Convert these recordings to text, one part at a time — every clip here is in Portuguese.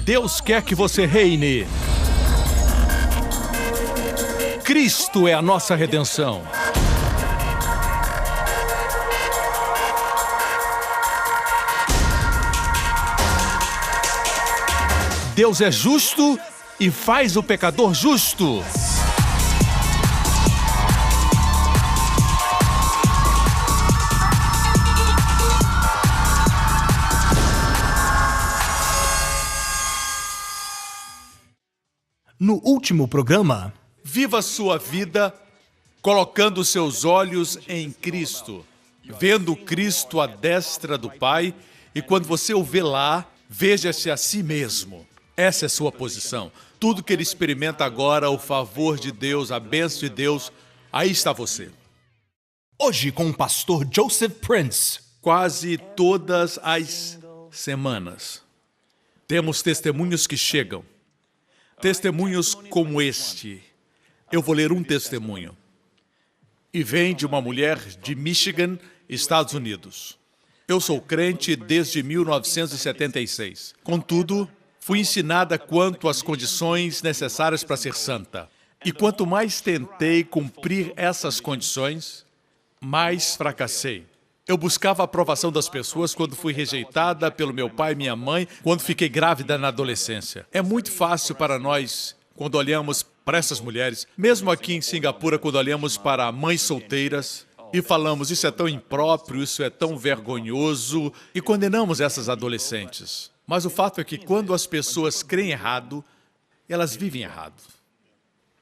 Deus quer que você reine. Cristo é a nossa redenção. Deus é justo e faz o pecador justo. No último programa, Viva sua vida colocando seus olhos em Cristo, vendo Cristo à destra do Pai, e quando você o vê lá, veja-se a si mesmo. Essa é a sua posição. Tudo que ele experimenta agora, o favor de Deus, a bênção de Deus, aí está você. hoje com o pastor Joseph Prince. Quase todas as semanas, temos testemunhos que chegam. Testemunhos como este. Eu vou ler um testemunho. E vem de uma mulher de Michigan, Estados Unidos. Eu sou crente desde 1976. Contudo, fui ensinada quanto às condições necessárias para ser santa. E quanto mais tentei cumprir essas condições, mais fracassei. Eu buscava a aprovação das pessoas quando fui rejeitada pelo meu pai e minha mãe, quando fiquei grávida na adolescência. É muito fácil para nós, quando olhamos para essas mulheres, mesmo aqui em Singapura, quando olhamos para mães solteiras e falamos, isso é tão impróprio, isso é tão vergonhoso, e condenamos essas adolescentes. Mas o fato é que quando as pessoas creem errado, elas vivem errado.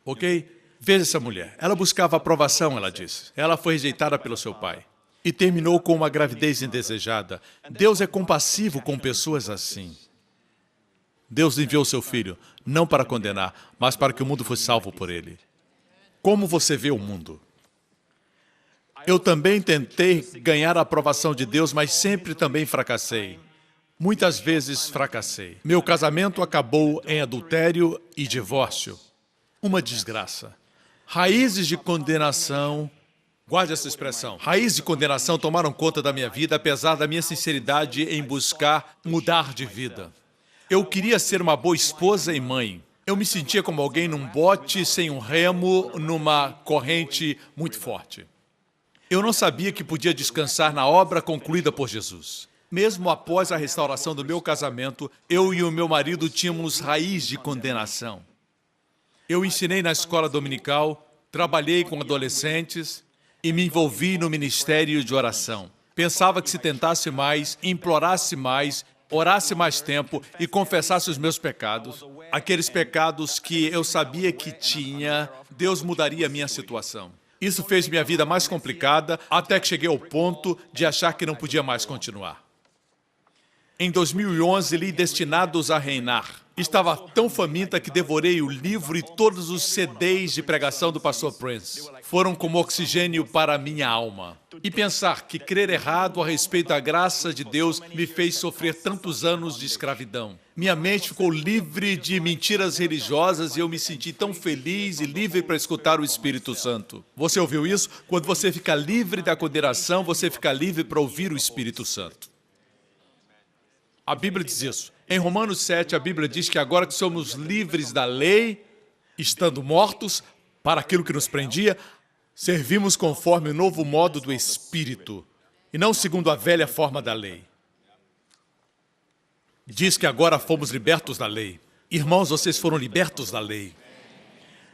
Ok? Veja essa mulher. Ela buscava aprovação, ela disse. Ela foi rejeitada pelo seu pai. E terminou com uma gravidez indesejada. Deus é compassivo com pessoas assim. Deus enviou seu filho, não para condenar, mas para que o mundo fosse salvo por ele. Como você vê o mundo? Eu também tentei ganhar a aprovação de Deus, mas sempre também fracassei. Muitas vezes fracassei. Meu casamento acabou em adultério e divórcio. Uma desgraça. Raízes de condenação. Guarde essa expressão. Raízes de condenação tomaram conta da minha vida, apesar da minha sinceridade em buscar mudar de vida. Eu queria ser uma boa esposa e mãe. Eu me sentia como alguém num bote sem um remo, numa corrente muito forte. Eu não sabia que podia descansar na obra concluída por Jesus. Mesmo após a restauração do meu casamento, eu e o meu marido tínhamos raiz de condenação. Eu ensinei na escola dominical, trabalhei com adolescentes e me envolvi no ministério de oração. Pensava que se tentasse mais, implorasse mais, orasse mais tempo e confessasse os meus pecados, aqueles pecados que eu sabia que tinha, Deus mudaria a minha situação. Isso fez minha vida mais complicada, até que cheguei ao ponto de achar que não podia mais continuar. Em 2011, li Destinados a Reinar. Estava tão faminta que devorei o livro e todos os CDs de pregação do pastor Prince. Foram como oxigênio para a minha alma. E pensar que crer errado a respeito da graça de Deus me fez sofrer tantos anos de escravidão. Minha mente ficou livre de mentiras religiosas e eu me senti tão feliz e livre para escutar o Espírito Santo. Você ouviu isso? Quando você fica livre da condenação, você fica livre para ouvir o Espírito Santo. A Bíblia diz isso. Em Romanos 7, a Bíblia diz que agora que somos livres da lei, estando mortos para aquilo que nos prendia, servimos conforme o novo modo do Espírito, e não segundo a velha forma da lei. Diz que agora fomos libertos da lei. Irmãos, vocês foram libertos da lei.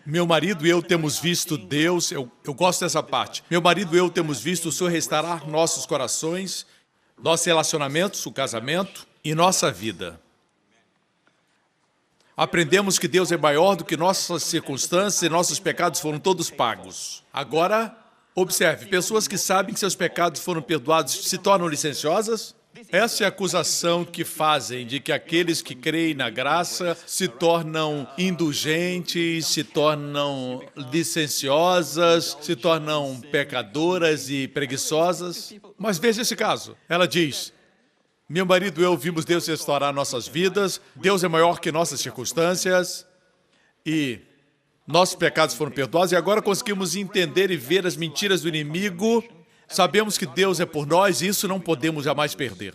Meu marido e eu temos visto Deus, eu gosto dessa parte. Meu marido e eu temos visto o Senhor restaurar nossos corações, nossos relacionamentos, o casamento e nossa vida. Aprendemos que Deus é maior do que nossas circunstâncias e nossos pecados foram todos pagos. Agora, observe, pessoas que sabem que seus pecados foram perdoados se tornam licenciosas? Essa é a acusação que fazem de que aqueles que creem na graça se tornam indulgentes, se tornam licenciosas, se tornam pecadoras e preguiçosas. Mas veja esse caso. Ela diz, meu marido e eu vimos Deus restaurar nossas vidas, Deus é maior que nossas circunstâncias e nossos pecados foram perdoados e agora conseguimos entender e ver as mentiras do inimigo. Sabemos que Deus é por nós e isso não podemos jamais perder.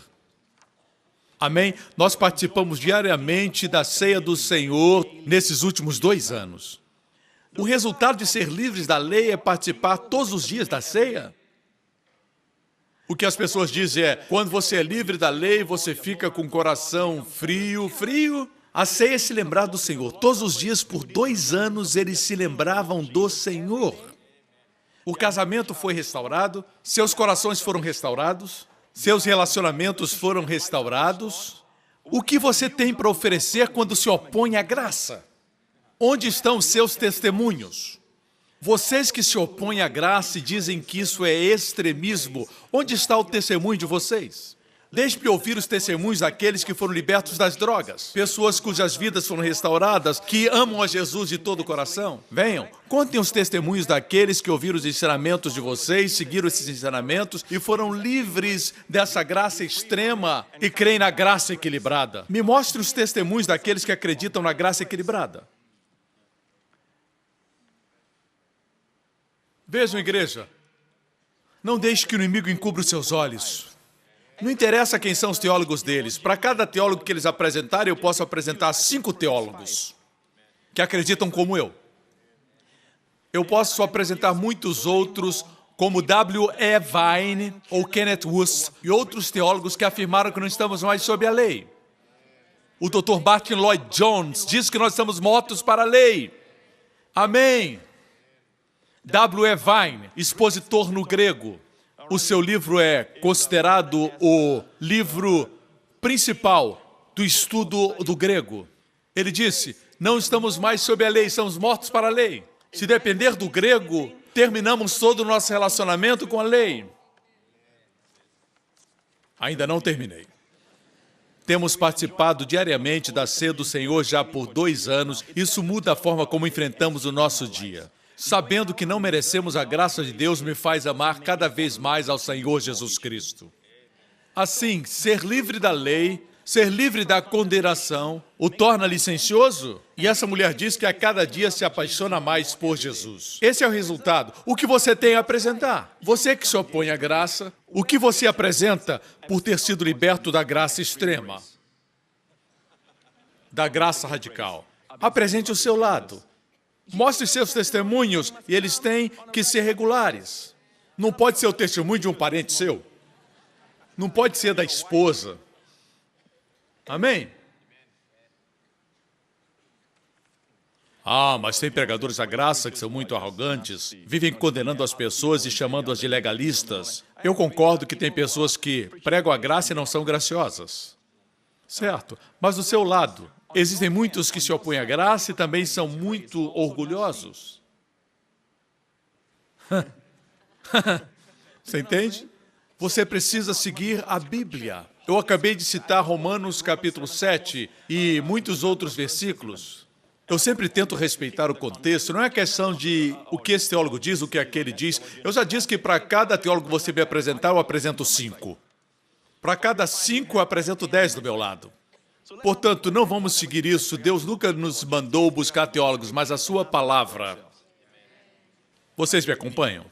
Amém? Nós participamos diariamente da ceia do Senhor nesses últimos 2 anos. O resultado de ser livres da lei é participar todos os dias da ceia. O que as pessoas dizem é, quando você é livre da lei, você fica com o coração frio. A ceia é se lembrar do Senhor. Todos os dias, por 2 anos, eles se lembravam do Senhor. O casamento foi restaurado, seus corações foram restaurados, seus relacionamentos foram restaurados. O que você tem para oferecer quando se opõe à graça? Onde estão os seus testemunhos? Vocês que se opõem à graça e dizem que isso é extremismo, onde está o testemunho de vocês? Deixe-me ouvir os testemunhos daqueles que foram libertos das drogas, pessoas cujas vidas foram restauradas, que amam a Jesus de todo o coração. Venham, contem os testemunhos daqueles que ouviram os ensinamentos de vocês, seguiram esses ensinamentos e foram livres dessa graça extrema e creem na graça equilibrada. Me mostre os testemunhos daqueles que acreditam na graça equilibrada. Vejam, igreja, não deixe que o inimigo encubra os seus olhos. Não interessa quem são os teólogos deles. Para cada teólogo que eles apresentarem, eu posso apresentar 5 teólogos que acreditam como eu. Eu posso apresentar muitos outros, como W.E. Vine ou Kenneth Wuest e outros teólogos que afirmaram que não estamos mais sob a lei. O Dr. Martin Lloyd Jones diz que nós estamos mortos para a lei. Amém. W.E. Vine, expositor no grego. O seu livro é considerado o livro principal do estudo do grego. Ele disse, não estamos mais sob a lei, estamos mortos para a lei. Se depender do grego, terminamos todo o nosso relacionamento com a lei. Ainda não terminei. Temos participado diariamente da ceia do Senhor já por 2 anos. Isso muda a forma como enfrentamos o nosso dia. Sabendo que não merecemos a graça de Deus me faz amar cada vez mais ao Senhor Jesus Cristo. Assim, ser livre da lei, ser livre da condenação, o torna licencioso? E essa mulher diz que a cada dia se apaixona mais por Jesus. Esse é o resultado. O que você tem a apresentar? Você que se opõe à graça, o que você apresenta por ter sido liberto da graça extrema? Da graça radical. Apresente o seu lado. Mostre seus testemunhos e eles têm que ser regulares. Não pode ser o testemunho de um parente seu. Não pode ser da esposa. Amém? Mas tem pregadores da graça que são muito arrogantes, vivem condenando as pessoas e chamando-as de legalistas. Eu concordo que tem pessoas que pregam a graça e não são graciosas. Certo, mas do seu lado, existem muitos que se opõem à graça e também são muito orgulhosos. Você entende? Você precisa seguir a Bíblia. Eu acabei de citar Romanos capítulo 7 e muitos outros versículos. Eu sempre tento respeitar o contexto, não é questão de o que esse teólogo diz, o que aquele diz. Eu já disse que para cada teólogo que você me apresentar, eu apresento 5. Para cada 5, eu apresento 10 do meu lado. Portanto, não vamos seguir isso. Deus nunca nos mandou buscar teólogos, mas a sua palavra. Vocês me acompanham?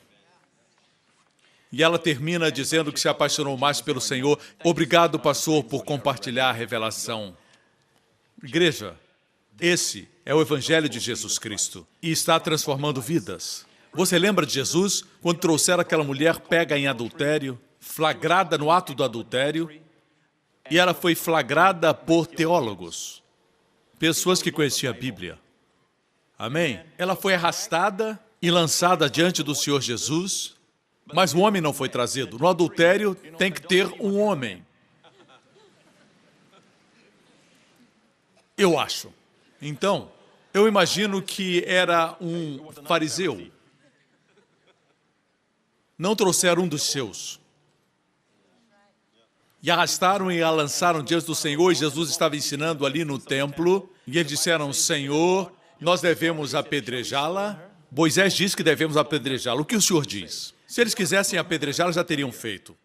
E ela termina dizendo que se apaixonou mais pelo Senhor. Obrigado, pastor, por compartilhar a revelação. Igreja, esse é o Evangelho de Jesus Cristo e está transformando vidas. Você lembra de Jesus, quando trouxeram aquela mulher pega em adultério, flagrada no ato do adultério, e ela foi flagrada por teólogos, pessoas que conheciam a Bíblia. Amém? Ela foi arrastada e lançada diante do Senhor Jesus, mas o homem não foi trazido. No adultério tem que ter um homem. Eu acho. Então, eu imagino que era um fariseu. Não trouxeram um dos seus. E arrastaram e a lançaram diante do Senhor, e Jesus estava ensinando ali no templo, e eles disseram, Senhor, nós devemos apedrejá-la. Moisés diz que devemos apedrejá-la. O que o Senhor diz? Se eles quisessem apedrejá-la, já teriam feito.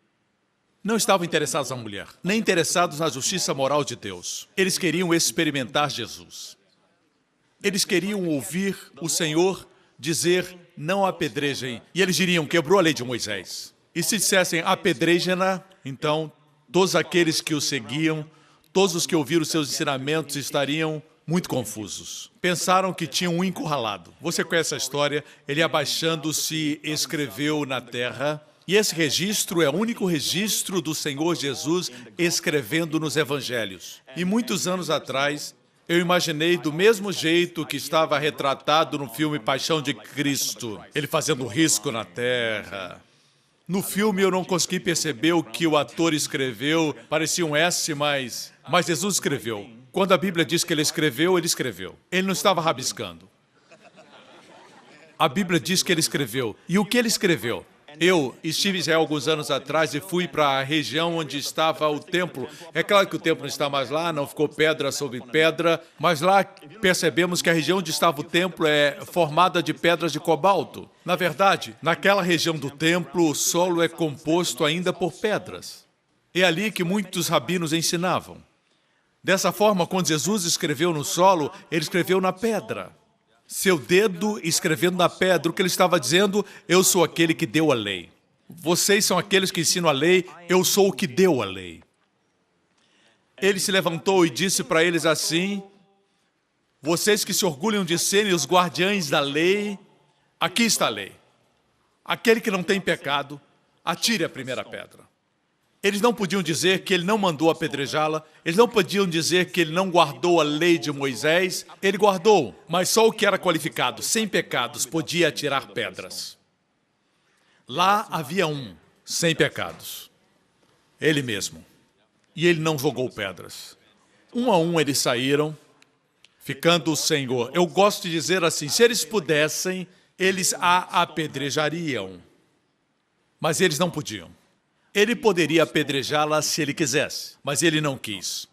Não estavam interessados na mulher, nem interessados na justiça moral de Deus. Eles queriam experimentar Jesus. Eles queriam ouvir o Senhor dizer, não apedrejem. E eles diriam, quebrou a lei de Moisés. E se dissessem, apedrejem-na, então todos aqueles que o seguiam, Todos os que ouviram seus ensinamentos estariam muito confusos. Pensaram que tinham um encurralado. Você conhece a história? Ele, abaixando-se, escreveu na terra. E esse registro é o único registro do Senhor Jesus escrevendo nos evangelhos. E muitos anos atrás, eu imaginei do mesmo jeito que estava retratado no filme Paixão de Cristo, ele fazendo risco na terra. No filme eu não consegui perceber o que o ator escreveu, parecia um S, mas Jesus escreveu. Quando a Bíblia diz que ele escreveu, ele escreveu. Ele não estava rabiscando. A Bíblia diz que ele escreveu. E o que ele escreveu? Eu estive em Israel alguns anos atrás e fui para a região onde estava o templo. É claro que o templo não está mais lá, não ficou pedra sobre pedra, mas lá percebemos que a região onde estava o templo é formada de pedras de cobalto. Na verdade, naquela região do templo, o solo é composto ainda por pedras. É ali que muitos rabinos ensinavam. Dessa forma, quando Jesus escreveu no solo, ele escreveu na pedra. Seu dedo escrevendo na pedra, o que ele estava dizendo, eu sou aquele que deu a lei. Vocês são aqueles que ensinam a lei, eu sou o que deu a lei. Ele se levantou e disse para eles assim, vocês que se orgulham de serem os guardiães da lei, aqui está a lei. Aquele que não tem pecado, atire a primeira pedra. Eles não podiam dizer que ele não mandou apedrejá-la, eles não podiam dizer que ele não guardou a lei de Moisés, ele guardou, mas só o que era qualificado, sem pecados, podia atirar pedras. Lá havia um, sem pecados, ele mesmo, e ele não jogou pedras. Um a um eles saíram, ficando o Senhor. Eu gosto de dizer assim, se eles pudessem, eles a apedrejariam, mas eles não podiam. Ele poderia apedrejá-la se ele quisesse, mas ele não quis.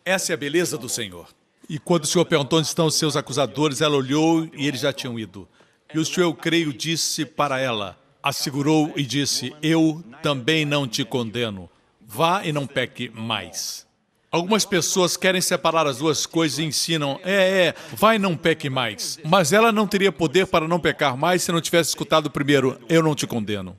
Essa é a beleza do Senhor. E quando o Senhor perguntou onde estão os seus acusadores, ela olhou e eles já tinham ido. E o Senhor, eu creio, disse para ela, assegurou e disse, eu também não te condeno. Vá e não peque mais. Algumas pessoas querem separar as duas coisas e ensinam, vai e não peque mais. Mas ela não teria poder para não pecar mais se não tivesse escutado primeiro, eu não te condeno.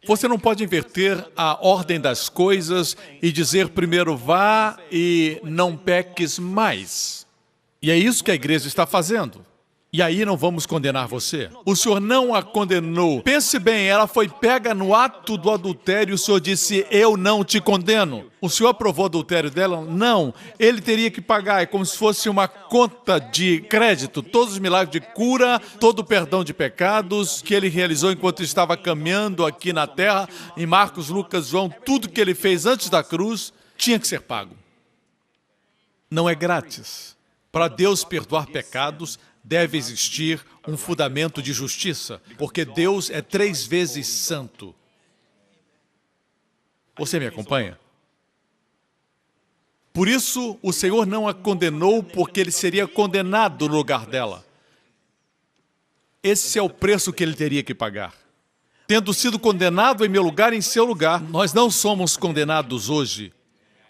Você não pode inverter a ordem das coisas e dizer primeiro vá e não peques mais. E é isso que a igreja está fazendo. E aí não vamos condenar você. O Senhor não a condenou. Pense bem, ela foi pega no ato do adultério e o Senhor disse, eu não te condeno. O Senhor aprovou o adultério dela? Não. Ele teria que pagar, é como se fosse uma conta de crédito. Todos os milagres de cura, todo o perdão de pecados que ele realizou enquanto estava caminhando aqui na terra, em Marcos, Lucas, João, tudo que ele fez antes da cruz, tinha que ser pago. Não é grátis. Para Deus perdoar pecados, deve existir um fundamento de justiça, porque Deus é 3 vezes santo. Você me acompanha? Por isso, o Senhor não a condenou, porque ele seria condenado no lugar dela. Esse é o preço que ele teria que pagar. Tendo sido condenado em meu lugar, em seu lugar, nós não somos condenados hoje.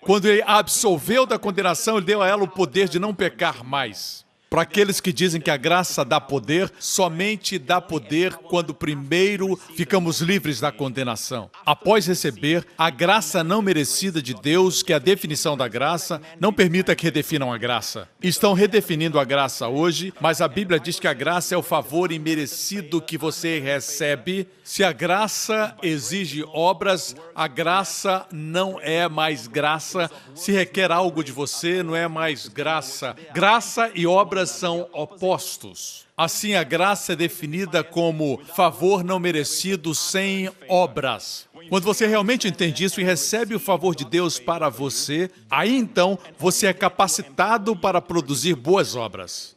Quando ele a absolveu da condenação, ele deu a ela o poder de não pecar mais. Para aqueles que dizem que a graça dá poder, somente dá poder quando primeiro ficamos livres da condenação. Após receber a graça não merecida de Deus, que é a definição da graça, não permita que redefinam a graça. Estão redefinindo a graça hoje, mas a Bíblia diz que a graça é o favor imerecido que você recebe. Se a graça exige obras, a graça não é mais graça. Se requer algo de você, não é mais graça. Graça e obras são opostos. Assim, a graça é definida como favor não merecido sem obras. Quando você realmente entende isso e recebe o favor de Deus para você, aí então você é capacitado para produzir boas obras.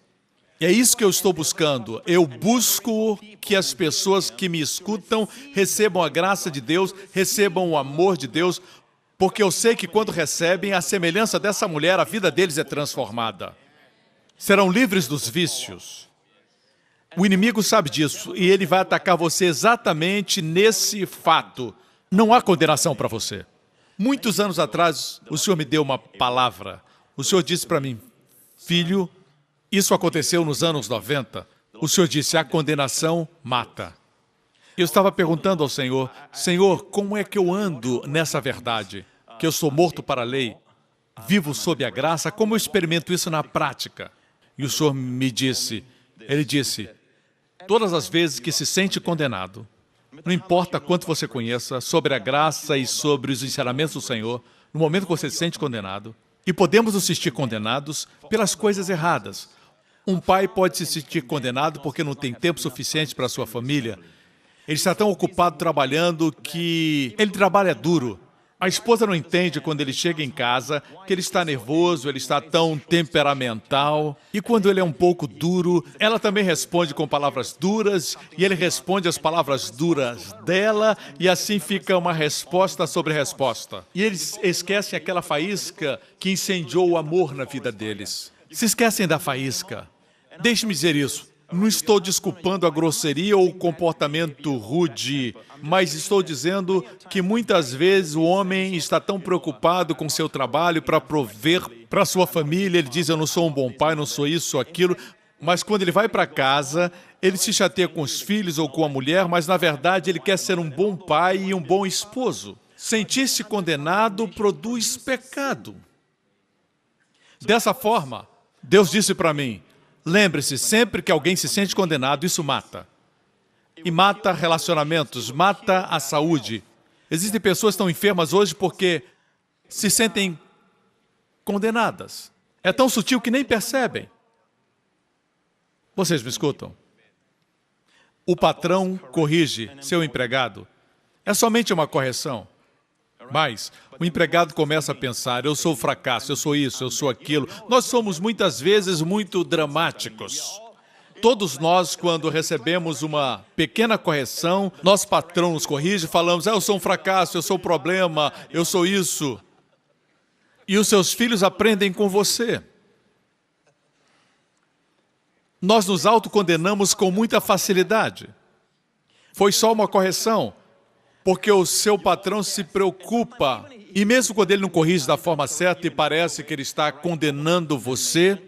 E é isso que eu estou buscando. Eu busco que as pessoas que me escutam recebam a graça de Deus, recebam o amor de Deus, porque eu sei que quando recebem, a semelhança dessa mulher, a vida deles é transformada. Serão livres dos vícios. O inimigo sabe disso e ele vai atacar você exatamente nesse fato. Não há condenação para você. Muitos anos atrás, o Senhor me deu uma palavra. O Senhor disse para mim, filho, isso aconteceu nos anos 90. O Senhor disse, a condenação mata. Eu estava perguntando ao Senhor, Senhor, como é que eu ando nessa verdade? Que eu sou morto para a lei. vivo sob a graça, como eu experimento isso na prática? E o Senhor me disse, Ele disse, todas as vezes que se sente condenado, não importa quanto você conheça sobre a graça e sobre os ensinamentos do Senhor, no momento que você se sente condenado, e podemos nos sentir condenados pelas coisas erradas. Um pai pode se sentir condenado porque não tem tempo suficiente para a sua família. Ele está tão ocupado trabalhando que ele trabalha duro. A esposa não entende quando ele chega em casa que ele está nervoso, ele está tão temperamental. E quando ele é um pouco duro, ela também responde com palavras duras, e ele responde as palavras duras dela, e assim fica uma resposta sobre resposta. E eles esquecem aquela faísca que incendiou o amor na vida deles. Se esquecem da faísca. Deixe-me dizer isso. Não estou desculpando a grosseria ou o comportamento rude, mas estou dizendo que muitas vezes o homem está tão preocupado com seu trabalho para prover para sua família. Ele diz, eu não sou um bom pai, não sou isso, aquilo. Mas quando ele vai para casa, ele se chateia com os filhos ou com a mulher, mas na verdade ele quer ser um bom pai e um bom esposo. Sentir-se condenado produz pecado. Dessa forma, Deus disse para mim, lembre-se, sempre que alguém se sente condenado, isso mata. E mata relacionamentos, mata a saúde. Existem pessoas que estão enfermas hoje porque se sentem condenadas. É tão sutil que nem percebem. Vocês me escutam? O patrão corrige seu empregado. É somente uma correção. Mas o empregado começa a pensar, eu sou o fracasso, eu sou isso, eu sou aquilo. Nós somos muitas vezes muito dramáticos. Todos nós, quando recebemos uma pequena correção, nosso patrão nos corrige, falamos, eu sou um fracasso, eu sou o problema, eu sou isso. E os seus filhos aprendem com você. Nós nos autocondenamos com muita facilidade. Foi só uma correção. Porque o seu patrão se preocupa, e mesmo quando ele não corrige da forma certa e parece que ele está condenando você,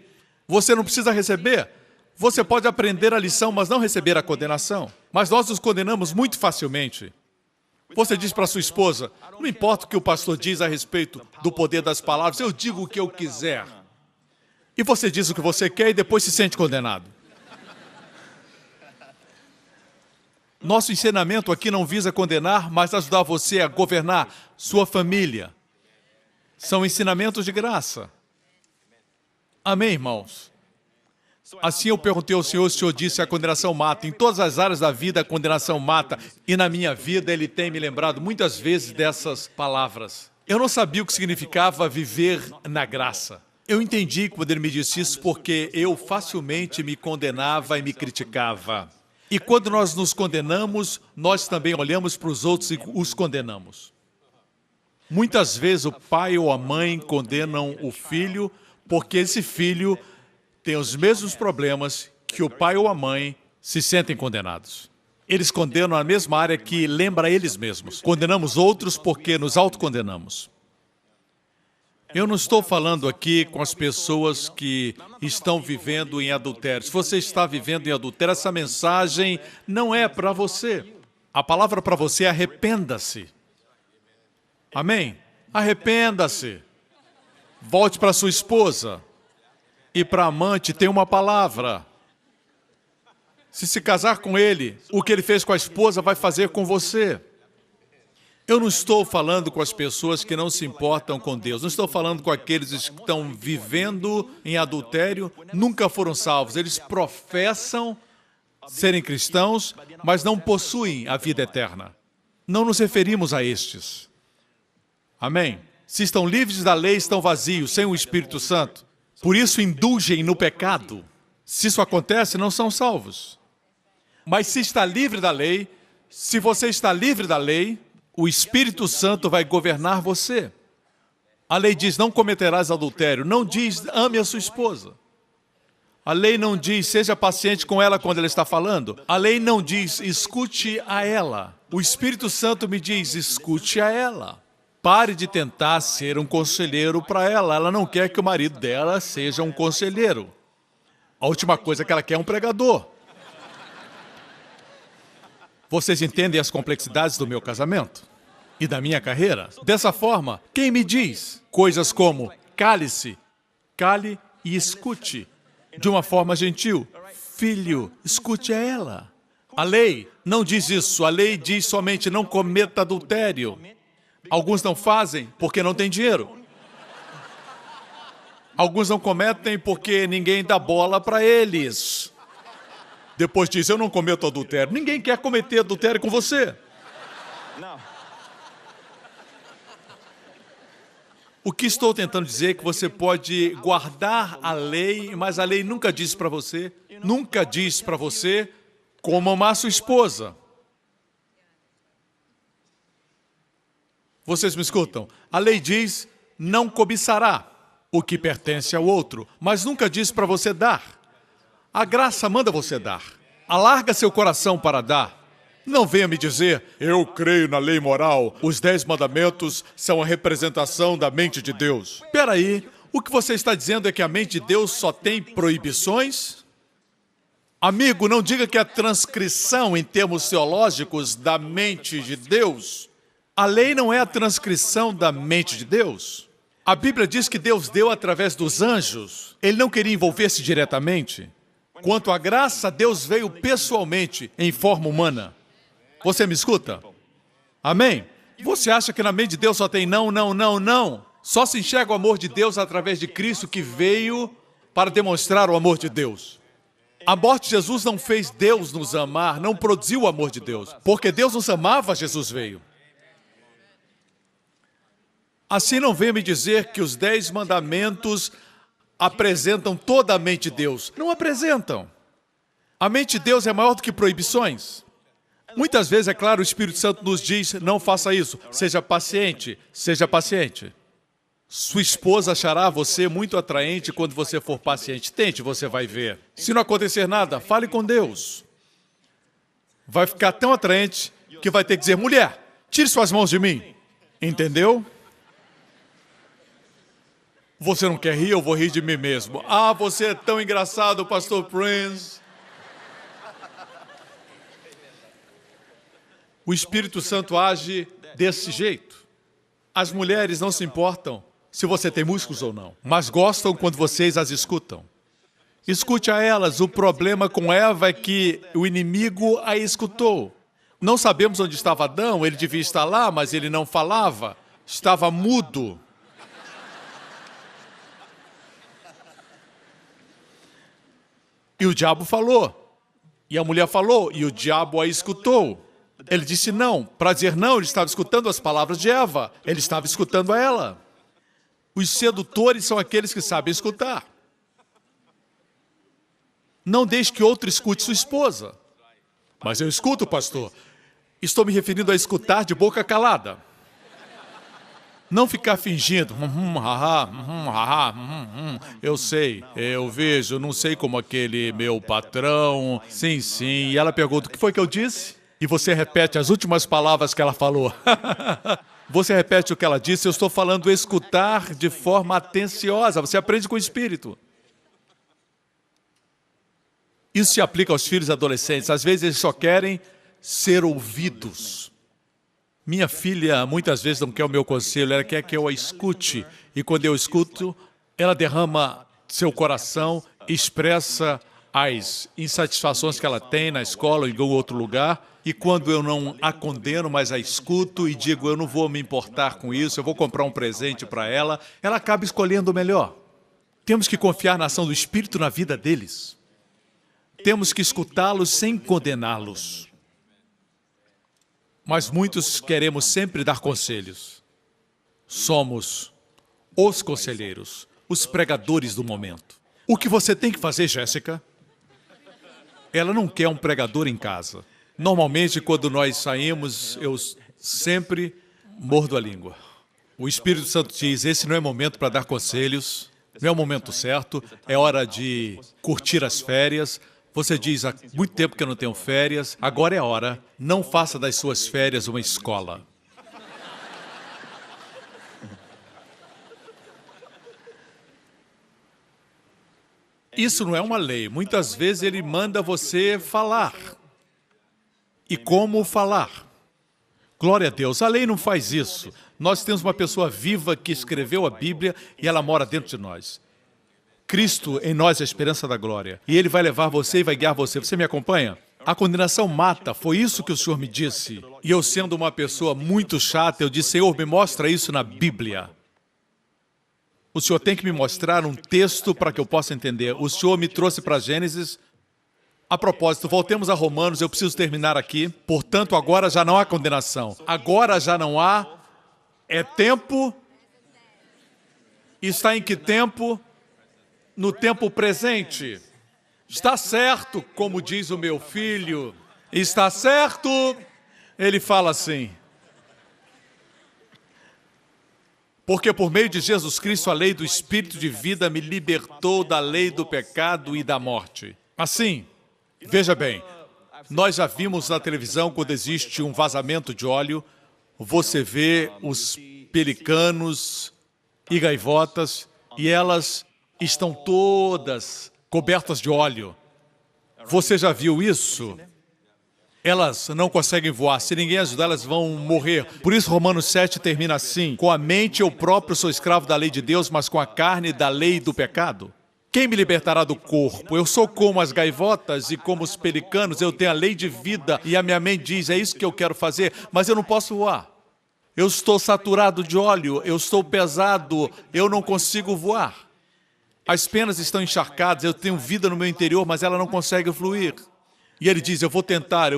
você não precisa receber. Você pode aprender a lição, mas não receber a condenação. Mas nós nos condenamos muito facilmente. Você diz para sua esposa, não importa o que o pastor diz a respeito do poder das palavras, eu digo o que eu quiser. E você diz o que você quer e depois se sente condenado. Nosso ensinamento aqui não visa condenar, mas ajudar você a governar sua família. São ensinamentos de graça. Amém, irmãos? Assim eu perguntei ao Senhor, o Senhor disse, a condenação mata. Em todas as áreas da vida, a condenação mata. E na minha vida, Ele tem me lembrado muitas vezes dessas palavras. Eu não sabia o que significava viver na graça. Eu entendi quando Ele me disse isso, porque eu facilmente me condenava e me criticava. E quando nós nos condenamos, nós também olhamos para os outros e os condenamos. Muitas vezes o pai ou a mãe condenam o filho, porque esse filho tem os mesmos problemas que o pai ou a mãe se sentem condenados. Eles condenam a mesma área que lembra eles mesmos. Condenamos outros porque nos autocondenamos. Eu não estou falando aqui com as pessoas que estão vivendo em adultério. Se você está vivendo em adultério, essa mensagem não é para você. A palavra para você é arrependa-se. Amém? Arrependa-se. Volte para sua esposa. E para a amante tem uma palavra. Se casar com ele, o que ele fez com a esposa vai fazer com você. Eu não estou falando com as pessoas que não se importam com Deus. Não estou falando com aqueles que estão vivendo em adultério, nunca foram salvos. Eles professam serem cristãos, mas não possuem a vida eterna. Não nos referimos a estes. Amém? Se estão livres da lei, estão vazios, sem o Espírito Santo. Por isso, indulgem no pecado. Se isso acontece, não são salvos. Mas se está livre da lei, se você está livre da lei, o Espírito Santo vai governar você. A lei diz, não cometerás adultério. Não diz, ame a sua esposa. A lei não diz, seja paciente com ela quando ela está falando. A lei não diz, escute a ela. O Espírito Santo me diz, escute a ela. Pare de tentar ser um conselheiro para ela. Ela não quer que o marido dela seja um conselheiro. A última coisa que ela quer é um pregador. Vocês entendem as complexidades do meu casamento e da minha carreira? Dessa forma, quem me diz coisas como, cale-se. Cale e escute. De uma forma gentil. Filho, escute a ela. A lei não diz isso. A lei diz somente não cometa adultério. Alguns não fazem porque não têm dinheiro. Alguns não cometem porque ninguém dá bola para eles. Depois diz, eu não cometo adultério. Ninguém quer cometer adultério com você. O que estou tentando dizer é que você pode guardar a lei, mas a lei nunca diz para você como amar sua esposa. Vocês me escutam? A lei diz, não cobiçará o que pertence ao outro, mas nunca diz para você dar. A graça manda você dar. Alarga seu coração para dar. Não venha me dizer, eu creio na lei moral, os 10 mandamentos são a representação da mente de Deus. Espera aí, o que você está dizendo é que a mente de Deus só tem proibições? Amigo, não diga que é a transcrição em termos teológicos da mente de Deus. A lei não é a transcrição da mente de Deus. A Bíblia diz que Deus deu através dos anjos. Ele não queria envolver-se diretamente. Quanto à graça, Deus veio pessoalmente, em forma humana. Você me escuta? Amém? Você acha que na mente de Deus só tem não, não, não, não? Só se enxerga o amor de Deus através de Cristo que veio para demonstrar o amor de Deus. A morte de Jesus não fez Deus nos amar, não produziu o amor de Deus. Porque Deus nos amava, Jesus veio. Assim não venha me dizer que os 10 mandamentos apresentam toda a mente de Deus. Não apresentam. A mente de Deus é maior do que proibições. Muitas vezes, é claro, o Espírito Santo nos diz, não faça isso, seja paciente, seja paciente. Sua esposa achará você muito atraente quando você for paciente. Tente, você vai ver. Se não acontecer nada, fale com Deus. Vai ficar tão atraente que vai ter que dizer, mulher, tire suas mãos de mim. Entendeu? Você não quer rir, eu vou rir de mim mesmo. Ah, você é tão engraçado, Pastor Prince. O Espírito Santo age desse jeito. As mulheres não se importam se você tem músculos ou não, mas gostam quando vocês as escutam. Escute a elas. O problema com Eva é que o inimigo a escutou. Não sabemos onde estava Adão, ele devia estar lá, mas ele não falava. Estava mudo. E o diabo falou. E a mulher falou, e o diabo a escutou. Ele disse não. Para dizer não, ele estava escutando as palavras de Eva. Ele estava escutando a ela. Os sedutores são aqueles que sabem escutar. Não deixe que outro escute sua esposa. Mas eu escuto, pastor. Estou me referindo a escutar de boca calada. Não ficar fingindo. Eu sei, eu vejo, não sei como aquele meu patrão. Sim, sim. E ela pergunta, o que foi que eu disse? E você repete as últimas palavras que ela falou. Você repete o que ela disse, eu estou falando escutar de forma atenciosa. Você aprende com o Espírito. Isso se aplica aos filhos adolescentes. Às vezes eles só querem ser ouvidos. Minha filha muitas vezes não quer o meu conselho, ela quer que eu a escute. E quando eu escuto, ela derrama seu coração, expressa as insatisfações que ela tem na escola ou em algum outro lugar. E quando eu não a condeno, mas a escuto e digo, eu não vou me importar com isso, eu vou comprar um presente para ela, ela acaba escolhendo o melhor. Temos que confiar na ação do Espírito na vida deles. Temos que escutá-los sem condená-los. Mas muitos queremos sempre dar conselhos. Somos os conselheiros, os pregadores do momento. O que você tem que fazer, Jéssica? Ela não quer um pregador em casa. Normalmente, quando nós saímos, eu sempre mordo a língua. O Espírito Santo diz, esse não é momento para dar conselhos, não é o momento certo, é hora de curtir as férias. Você diz, há muito tempo que eu não tenho férias, agora é a hora, não faça das suas férias uma escola. Isso não é uma lei, muitas vezes ele manda você falar. E como falar? Glória a Deus. A lei não faz isso. Nós temos uma pessoa viva que escreveu a Bíblia e ela mora dentro de nós. Cristo em nós é a esperança da glória. E Ele vai levar você e vai guiar você. Você me acompanha? A condenação mata, foi isso que o Senhor me disse. E eu, sendo uma pessoa muito chata, eu disse, Senhor, me mostra isso na Bíblia. O Senhor tem que me mostrar um texto para que eu possa entender. O Senhor me trouxe para Gênesis. A propósito, voltemos a Romanos, eu preciso terminar aqui. Portanto, agora já não há condenação. Agora já não há. É tempo. Está em que tempo? No tempo presente. Está certo, como diz o meu filho. Está certo. Ele fala assim. Porque por meio de Jesus Cristo, a lei do Espírito de vida me libertou da lei do pecado e da morte. Assim, veja bem, nós já vimos na televisão quando existe um vazamento de óleo, você vê os pelicanos e gaivotas e elas estão todas cobertas de óleo. Você já viu isso? Elas não conseguem voar. Se ninguém ajudar, elas vão morrer. Por isso, Romanos 7 termina assim. Com a mente, eu próprio sou escravo da lei de Deus, mas com a carne, da lei do pecado. Quem me libertará do corpo? Eu sou como as gaivotas e como os pelicanos. Eu tenho a lei de vida e a minha mente diz, é isso que eu quero fazer, mas eu não posso voar. Eu estou saturado de óleo, eu estou pesado, eu não consigo voar. As penas estão encharcadas, eu tenho vida no meu interior, mas ela não consegue fluir. E ele diz, eu vou tentar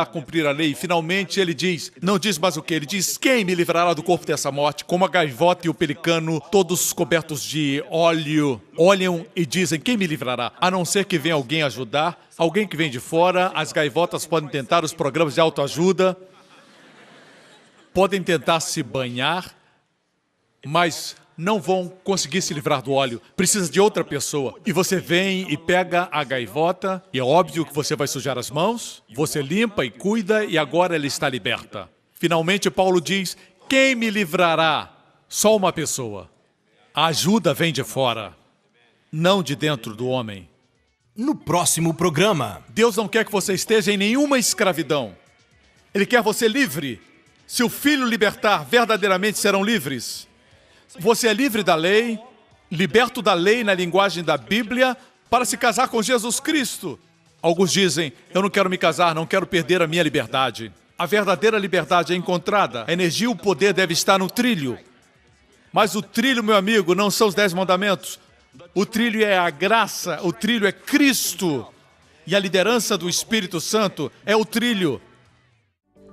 cumprir a lei. E finalmente ele diz, não diz mais o que? Ele diz, quem me livrará do corpo dessa morte? Como a gaivota e o pelicano, todos cobertos de óleo, olham e dizem, quem me livrará? A não ser que venha alguém ajudar, alguém que vem de fora. As gaivotas podem tentar os programas de autoajuda, podem tentar se banhar, mas não vão conseguir se livrar do óleo. Precisa de outra pessoa. E você vem e pega a gaivota, e é óbvio que você vai sujar as mãos, você limpa e cuida, e agora ela está liberta. Finalmente, Paulo diz, quem me livrará? Só uma pessoa. A ajuda vem de fora, não de dentro do homem. No próximo programa, Deus não quer que você esteja em nenhuma escravidão. Ele quer você livre. Se o Filho libertar, verdadeiramente serão livres. Você é livre da lei, liberto da lei na linguagem da Bíblia, para se casar com Jesus Cristo. Alguns dizem, eu não quero me casar, não quero perder a minha liberdade. A verdadeira liberdade é encontrada. A energia e o poder devem estar no trilho. Mas o trilho, meu amigo, não são os 10 mandamentos. O trilho é a graça, o trilho é Cristo. E a liderança do Espírito Santo é o trilho.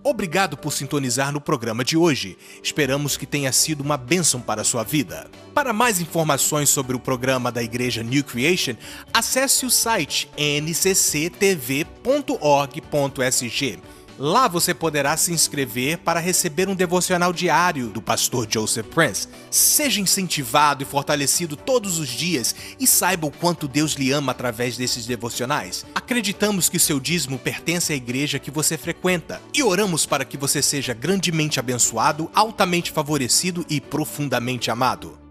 obrigado por sintonizar no programa de hoje. Esperamos que tenha sido uma bênção para a sua vida. Para mais informações sobre o programa da Igreja New Creation, acesse o site ncctv.org.sg. Lá você poderá se inscrever para receber um devocional diário do pastor Joseph Prince. Seja incentivado e fortalecido todos os dias e saiba o quanto Deus lhe ama através desses devocionais. Acreditamos que seu dízimo pertence à igreja que você frequenta e oramos para que você seja grandemente abençoado, altamente favorecido e profundamente amado.